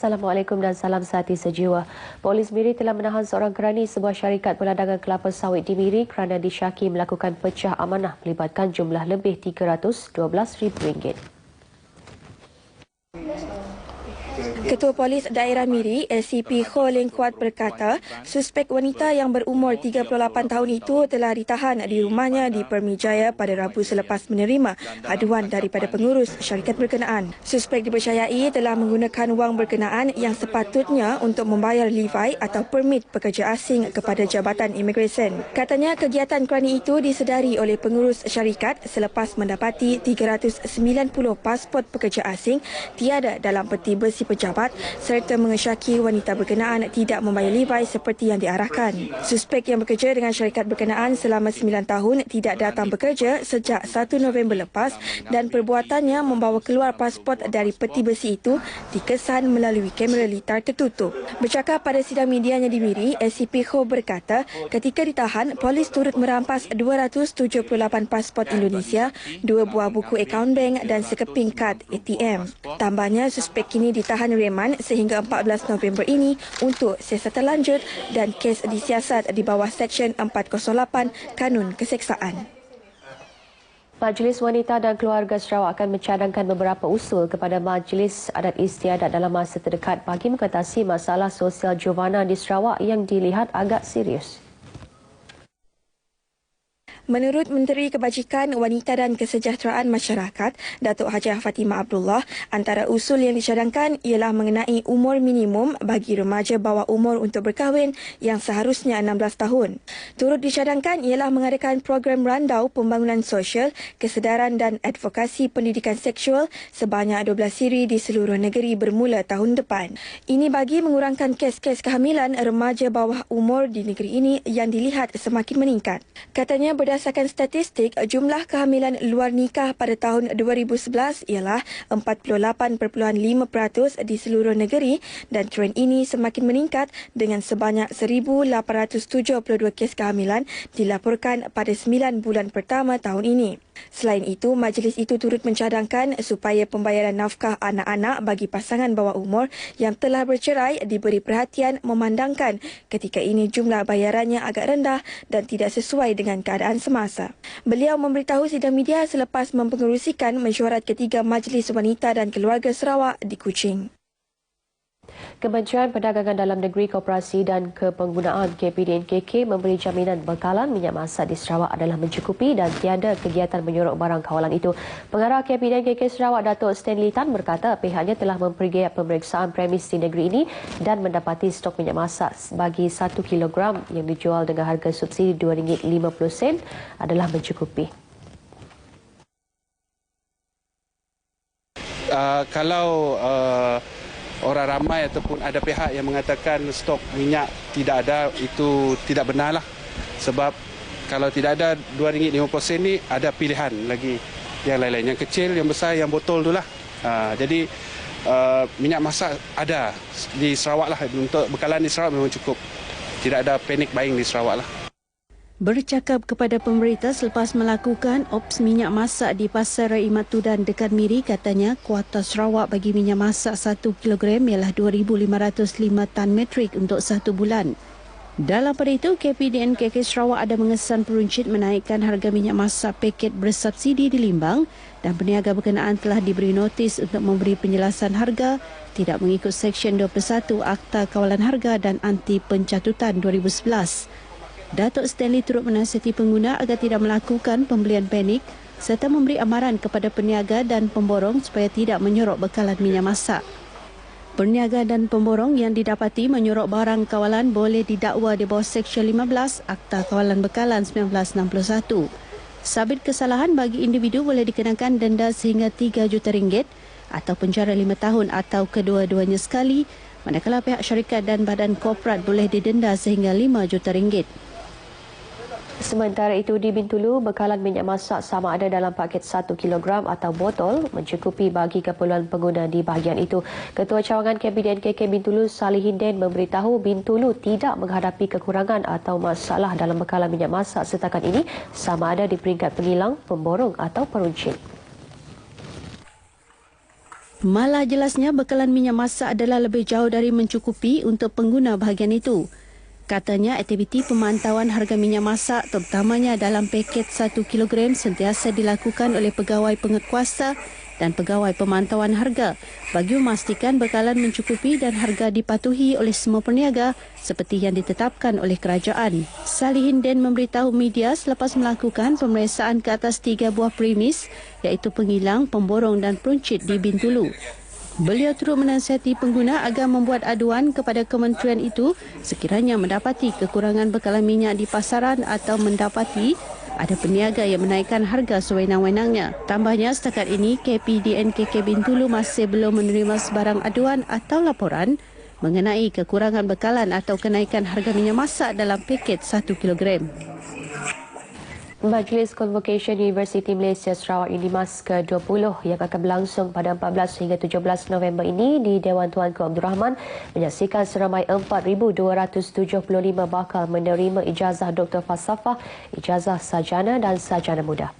Assalamualaikum dan salam sehati sejiwa. Polis Miri telah menahan seorang kerani sebuah syarikat perladangan kelapa sawit di Miri kerana disyaki melakukan pecah amanah melibatkan jumlah lebih RM312,000. Ketua Polis Daerah Miri, SCP Ho Leng Kuat berkata, suspek wanita yang berumur 38 tahun itu telah ditahan di rumahnya di Permi Jaya pada Rabu selepas menerima aduan daripada pengurus syarikat berkenaan. Suspek dipercayai telah menggunakan wang berkenaan yang sepatutnya untuk membayar levi atau permit pekerja asing kepada Jabatan Imigresen. Katanya kegiatan kerani itu disedari oleh pengurus syarikat selepas mendapati 390 pasport pekerja asing tiada dalam peti besi pejabat serta mengesyaki wanita berkenaan tidak membayar levi seperti yang diarahkan. Suspek yang bekerja dengan syarikat berkenaan selama 9 tahun tidak datang bekerja sejak 1 November lepas dan perbuatannya membawa keluar pasport dari peti besi itu dikesan melalui kamera litar tertutup. Bercakap pada sidang medianya di Miri, SCP Ho berkata ketika ditahan, polis turut merampas 278 pasport Indonesia, 2 buah buku akaun bank dan sekeping kad ATM. Tambahnya, suspek kini ditahan reman sehingga 14 November ini untuk siasatan lanjut dan kes disiasat di bawah Seksyen 408 Kanun Keseksaan. Majlis Wanita dan Keluarga Sarawak akan mencadangkan beberapa usul kepada Majlis Adat Istiadat dalam masa terdekat bagi mengatasi masalah sosial jovana di Sarawak yang dilihat agak serius. Menurut Menteri Kebajikan Wanita dan Kesejahteraan Masyarakat, Datuk Hajah Fatimah Abdullah, antara usul yang dicadangkan ialah mengenai umur minimum bagi remaja bawah umur untuk berkahwin yang seharusnya 16 tahun. Turut dicadangkan ialah mengadakan program randau pembangunan sosial, kesedaran dan advokasi pendidikan seksual sebanyak 12 siri di seluruh negeri bermula tahun depan. Ini bagi mengurangkan kes-kes kehamilan remaja bawah umur di negeri ini yang dilihat semakin meningkat. Katanya berdasarkan statistik, jumlah kehamilan luar nikah pada tahun 2011 ialah 48.5% di seluruh negeri dan trend ini semakin meningkat dengan sebanyak 1,872 kes kehamilan dilaporkan pada 9 bulan pertama tahun ini. Selain itu, majlis itu turut mencadangkan supaya pembayaran nafkah anak-anak bagi pasangan bawah umur yang telah bercerai diberi perhatian memandangkan ketika ini jumlah bayarannya agak rendah dan tidak sesuai dengan keadaan semasa. Beliau memberitahu sidang media selepas mempengerusikan mesyuarat ketiga Majlis Wanita dan Keluarga Sarawak di Kuching. Kementerian Perdagangan Dalam Negeri, Koperasi dan Kepenggunaan KPDNKK memberi jaminan bekalan minyak masak di Sarawak adalah mencukupi dan tiada kegiatan menyorok barang kawalan itu. Pengarah KPDNKK Sarawak, Datuk Stanley Tan berkata pihaknya telah mempergi pemeriksaan premis di negeri ini dan mendapati stok minyak masak bagi 1 kilogram yang dijual dengan harga subsidi RM2.50 adalah mencukupi. Kalau orang ramai ataupun ada pihak yang mengatakan stok minyak tidak ada, itu tidak benarlah. Sebab kalau tidak ada RM2.50 ni, ada pilihan lagi yang lain-lain. Yang kecil, yang besar, yang botol itulah. Jadi minyak masak ada di Sarawak lah. Untuk bekalan di Sarawak memang cukup. Tidak ada panic buying di Sarawak lah. Bercakap kepada pemberita selepas melakukan ops minyak masak di Pasar Rai Matudan dekat Miri, katanya kuota Sarawak bagi minyak masak 1 kilogram ialah 2,505 tan metrik untuk 1 bulan. Dalam pada itu, KPDNKK Sarawak ada mengesan peruncit menaikkan harga minyak masak paket bersubsidi di Limbang dan peniaga berkenaan telah diberi notis untuk memberi penjelasan harga tidak mengikut Seksyen 21 Akta Kawalan Harga dan Anti Pencatutan 2011. Datuk Stanley turut menasihati pengguna agar tidak melakukan pembelian panik serta memberi amaran kepada peniaga dan pemborong supaya tidak menyorok bekalan minyak masak. Peniaga dan pemborong yang didapati menyorok barang kawalan boleh didakwa di bawah Seksyen 15 Akta Kawalan Bekalan 1961. Sabit kesalahan bagi individu boleh dikenakan denda sehingga RM3 juta atau penjara 5 tahun atau kedua-duanya sekali, manakala pihak syarikat dan badan korporat boleh didenda sehingga RM5 juta. Sementara itu di Bintulu, bekalan minyak masak sama ada dalam paket 1 kilogram atau botol mencukupi bagi keperluan pengguna di bahagian itu. Ketua Cawangan KPDNKK Bintulu, Salihinden, memberitahu Bintulu tidak menghadapi kekurangan atau masalah dalam bekalan minyak masak setakat ini sama ada di peringkat pengilang, pemborong atau peruncit. Malah jelasnya bekalan minyak masak adalah lebih jauh dari mencukupi untuk pengguna bahagian itu. Katanya aktiviti pemantauan harga minyak masak terutamanya dalam paket 1 kilogram sentiasa dilakukan oleh pegawai penguatkuasa dan pegawai pemantauan harga bagi memastikan bekalan mencukupi dan harga dipatuhi oleh semua peniaga seperti yang ditetapkan oleh kerajaan. Salihin Den memberitahu media selepas melakukan pemeriksaan ke atas 3 buah premis iaitu Pengilang, Pemborong dan Peruncit di Bintulu. Beliau turut menasihati pengguna agar membuat aduan kepada kementerian itu sekiranya mendapati kekurangan bekalan minyak di pasaran atau mendapati ada peniaga yang menaikkan harga sewenang-wenangnya. Tambahnya, setakat ini KPDNKK Bintulu masih belum menerima sebarang aduan atau laporan mengenai kekurangan bekalan atau kenaikan harga minyak masak dalam paket 1 kilogram. Majlis Convocation Universiti Malaysia Sarawak UNIMAS ke-20 yang akan berlangsung pada 14 hingga 17 November ini di Dewan Tuanku Abdul Rahman menyaksikan seramai 4,275 bakal menerima ijazah Doktor Falsafah, ijazah sarjana dan sarjana muda.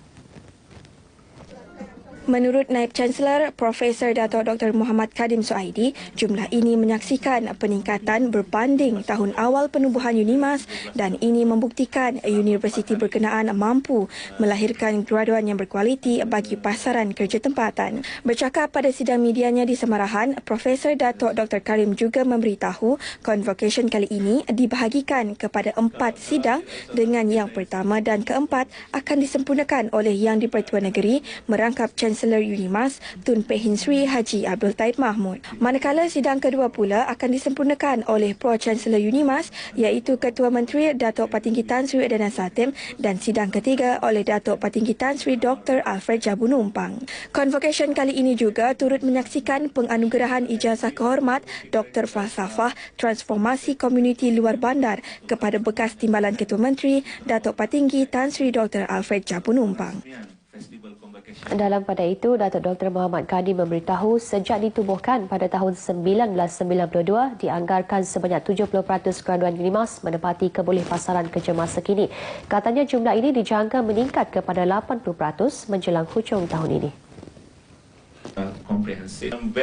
Menurut Naib Chancellor Profesor Dato' Dr. Muhammad Kadim Suaidi, jumlah ini menyaksikan peningkatan berbanding tahun awal penubuhan UNIMAS dan ini membuktikan universiti berkenaan mampu melahirkan graduan yang berkualiti bagi pasaran kerja tempatan. Bercakap pada sidang medianya di Semarahan, Profesor Dato' Dr. Karim juga memberitahu convocation kali ini dibahagikan kepada 4 sidang dengan yang pertama dan keempat akan disempurnakan oleh Yang di-Pertuan Negeri merangkap Chancellor UNIMAS Tun Pehin Sri Haji Abdul Taib Mahmud. Manakala sidang kedua pula akan disempurnakan oleh Pro-Chancellor UNIMAS iaitu Ketua Menteri Datuk Patinggi Tan Sri Adnan Satim dan sidang ketiga oleh Datuk Patinggi Tan Sri Dr. Alfred Jabu Numpang. Convocation kali ini juga turut menyaksikan penganugerahan ijazah kehormat Dr. Falsafah Transformasi Komuniti Luar Bandar kepada bekas Timbalan Ketua Menteri Datuk Patinggi Tan Sri Dr. Alfred Jabu Numpang. Dalam pada itu, Datuk Dr. Muhammad Kadim memberitahu sejak ditubuhkan pada tahun 1992 dianggarkan sebanyak 70% graduan UNIMAS menepati kebolehpasaran kerja masa kini. Katanya jumlah ini dijangka meningkat kepada 80% menjelang hujung tahun ini.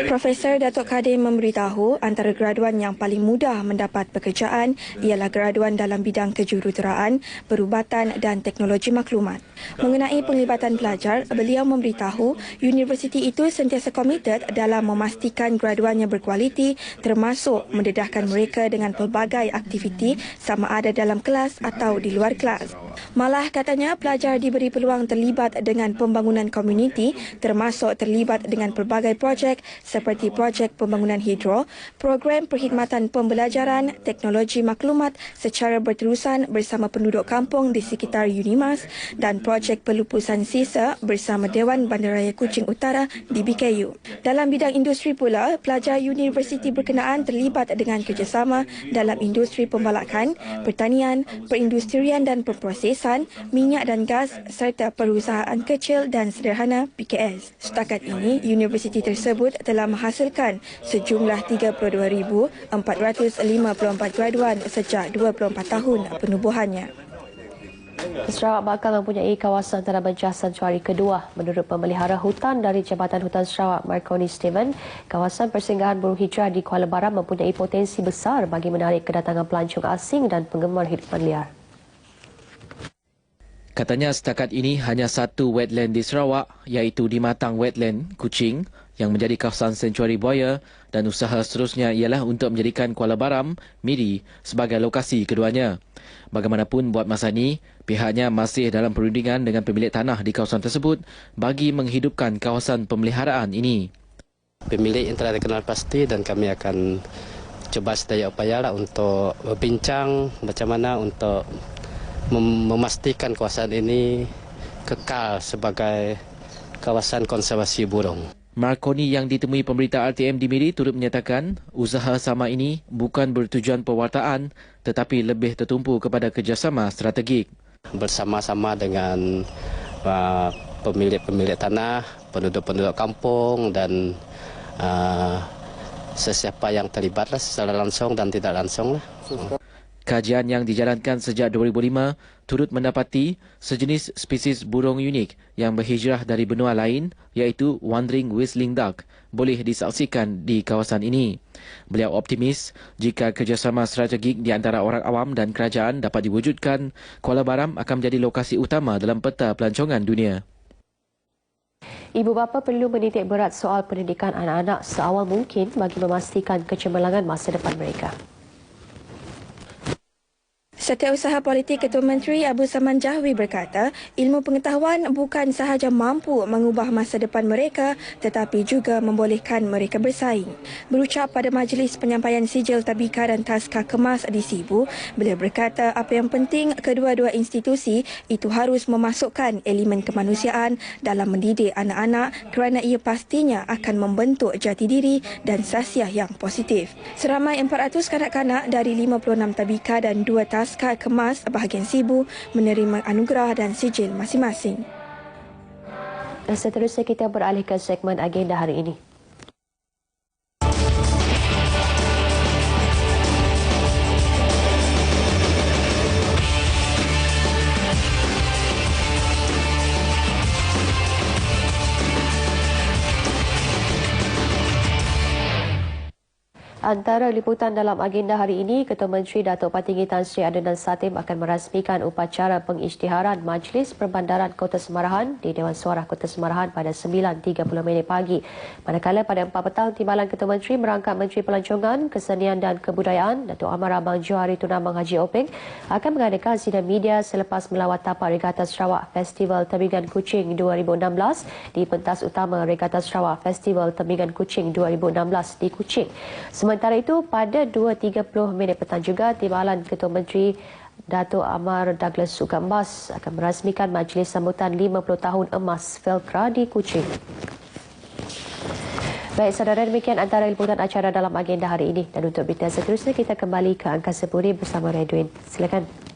Profesor Datuk Kadim memberitahu antara graduan yang paling mudah mendapat pekerjaan ialah graduan dalam bidang kejuruteraan, perubatan dan teknologi maklumat. Mengenai penglibatan pelajar, beliau memberitahu universiti itu sentiasa komited dalam memastikan graduannya berkualiti termasuk mendedahkan mereka dengan pelbagai aktiviti sama ada dalam kelas atau di luar kelas. Malah katanya pelajar diberi peluang terlibat dengan pembangunan komuniti termasuk terlibat dengan pelbagai projek seperti projek pembangunan hidro, program perkhidmatan pembelajaran, teknologi maklumat secara berterusan bersama penduduk kampung di sekitar UNIMAS dan projek pelupusan sisa bersama Dewan Bandaraya Kuching Utara di BKU. Dalam bidang industri pula, pelajar universiti berkenaan terlibat dengan kerjasama dalam industri pembalakan, pertanian, perindustrian dan pemprosesan, minyak dan gas serta perusahaan kecil dan sederhana PKS. Setakat ini, universiti tersebut telah menghasilkan sejumlah 32,454 graduan sejak 24 tahun penubuhannya. Sarawak bakal mempunyai kawasan tanaman sanctuari kedua. Menurut pemelihara hutan dari Jabatan Hutan Sarawak, Marconi Steven, kawasan persinggahan burung hijrah di Kuala Baram mempunyai potensi besar bagi menarik kedatangan pelancong asing dan penggemar hidupan liar. Katanya setakat ini hanya satu wetland di Sarawak iaitu di Matang Wetland, Kuching yang menjadi kawasan sanctuari buaya dan usaha seterusnya ialah untuk menjadikan Kuala Baram, Miri sebagai lokasi keduanya. Bagaimanapun buat masa ini, pihaknya masih dalam perundingan dengan pemilik tanah di kawasan tersebut bagi menghidupkan kawasan pemeliharaan ini. Pemilik yang telah dikenal pasti dan kami akan cuba sedaya upaya untuk berbincang macam mana untuk memastikan kawasan ini kekal sebagai kawasan konservasi burung. Marconi yang ditemui pemberita RTM di Miri turut menyatakan usaha sama ini bukan bertujuan pewartaan tetapi lebih tertumpu kepada kerjasama strategik. Bersama-sama dengan pemilik-pemilik tanah, penduduk-penduduk kampung dan sesiapa yang terlibatlah secara langsung dan tidak langsung. Kajian yang dijalankan sejak 2005 turut mendapati sejenis spesies burung unik yang berhijrah dari benua lain iaitu wandering whistling duck boleh disaksikan di kawasan ini. Beliau optimis jika kerjasama strategik di antara orang awam dan kerajaan dapat diwujudkan, Kuala Baram akan menjadi lokasi utama dalam peta pelancongan dunia. Ibu bapa perlu menitik berat soal pendidikan anak-anak seawal mungkin bagi memastikan kecemerlangan masa depan mereka. Setiausaha Politik Ketua Menteri Abu Saman Jahwi berkata, ilmu pengetahuan bukan sahaja mampu mengubah masa depan mereka tetapi juga membolehkan mereka bersaing. Berucap pada majlis penyampaian sijil tabika dan taska kemas di Sibu, beliau berkata apa yang penting kedua-dua institusi itu harus memasukkan elemen kemanusiaan dalam mendidik anak-anak kerana ia pastinya akan membentuk jati diri dan sasiah yang positif. Seramai 400 kanak-kanak dari 56 tabika dan 2 taska kemas bahagian Sibu menerima anugerah dan sijil masing-masing. Dan seterusnya kita beralih ke segmen agenda hari ini. Antara liputan dalam agenda hari ini, Ketua Menteri Datuk Patinggi Tan Sri Adnan Satim akan merasmikan upacara pengisytiharan Majlis Perbandaran Kota Semarahan di Dewan Suara Kota Semarahan pada 9.30 pagi. Manakala pada 4 petang, Timbalan Ketua Menteri merangkap Menteri Pelancongan, Kesenian dan Kebudayaan, Datuk Amar Abang Johari Tunabang Haji Openg akan mengadakan sidang media selepas melawat tapak Regata Sarawak Festival Tembingan Kuching 2016 di pentas utama Regata Sarawak Festival Tembingan Kuching 2016 di Kuching. Sementara itu, pada 2.30 petang juga, Timbalan Ketua Menteri Datuk Amar Douglas Sukambas akan merasmikan majlis sambutan 50 tahun emas Felcra di Kuching. Baik, saudara, demikian antara liputan acara dalam agenda hari ini. Dan untuk berita seterusnya, kita kembali ke Angkasa Puri bersama Redwin. Silakan.